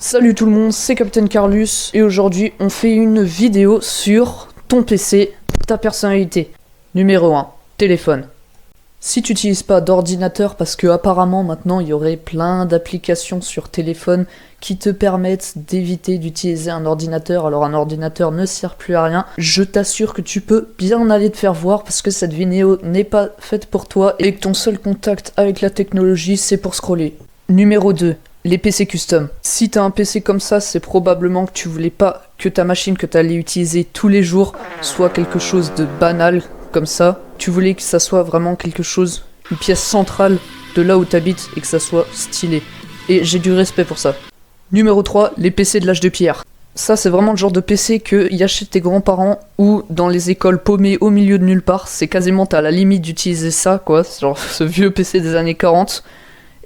Salut tout le monde, c'est Captain Carlus et aujourd'hui on fait une vidéo sur ton PC, ta personnalité. Numéro 1, téléphone. Si tu n'utilises pas d'ordinateur, parce que apparemment maintenant il y aurait plein d'applications sur téléphone qui te permettent d'éviter d'utiliser un ordinateur, alors un ordinateur ne sert plus à rien, je t'assure que tu peux bien aller te faire voir parce que cette vidéo n'est pas faite pour toi et que ton seul contact avec la technologie c'est pour scroller. Numéro 2. Les PC custom. Si t'as un PC comme ça, c'est probablement que tu voulais pas que ta machine que t'allais utiliser tous les jours soit quelque chose de banal comme ça. Tu voulais que ça soit vraiment quelque chose, une pièce centrale de là où t'habites et que ça soit stylé. Et j'ai du respect pour ça. Numéro 3, les PC de l'âge de pierre. Ça, c'est vraiment le genre de PC qu'ils achètent tes grands-parents ou dans les écoles paumées au milieu de nulle part. C'est quasiment à la limite d'utiliser ça, quoi. Genre ce vieux PC des années 40.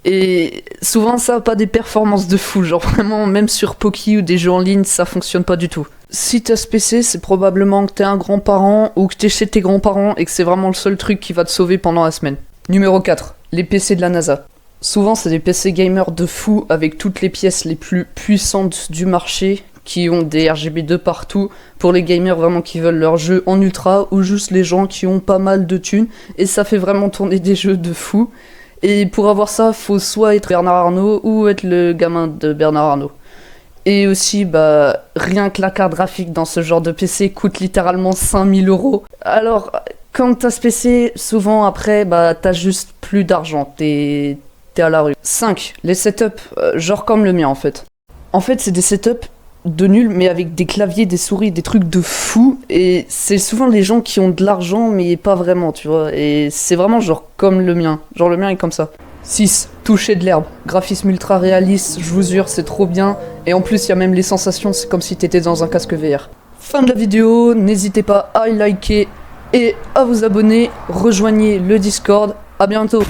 Et souvent ça a pas des performances de fou, genre vraiment même sur Poki ou des jeux en ligne ça fonctionne pas du tout. Si t'as ce PC c'est probablement que t'es un grand-parent ou que t'es chez tes grands-parents et que c'est vraiment le seul truc qui va te sauver pendant la semaine. Numéro 4, les PC de la NASA. Souvent c'est des PC gamers de fou avec toutes les pièces les plus puissantes du marché qui ont des RGB de partout pour les gamers vraiment qui veulent leur jeu en ultra ou juste les gens qui ont pas mal de thunes et ça fait vraiment tourner des jeux de fou. Et pour avoir ça, faut soit être Bernard Arnault ou être le gamin de Bernard Arnault. Et aussi, rien que la carte graphique dans ce genre de PC coûte littéralement 5000 €. Alors, quand t'as ce PC, souvent après, t'as juste plus d'argent, t'es à la rue. 5. Les setups, genre comme le mien en fait. En fait, c'est des setups de nul, mais avec des claviers, des souris, des trucs de fou. Et c'est souvent les gens qui ont de l'argent, mais pas vraiment, tu vois. Et c'est vraiment genre comme le mien. Genre le mien est comme ça. 6. Toucher de l'herbe. Graphisme ultra réaliste, je vous jure, c'est trop bien. Et en plus, il y a même les sensations, c'est comme si t'étais dans un casque VR. Fin de la vidéo, n'hésitez pas à liker et à vous abonner. Rejoignez le Discord. À bientôt.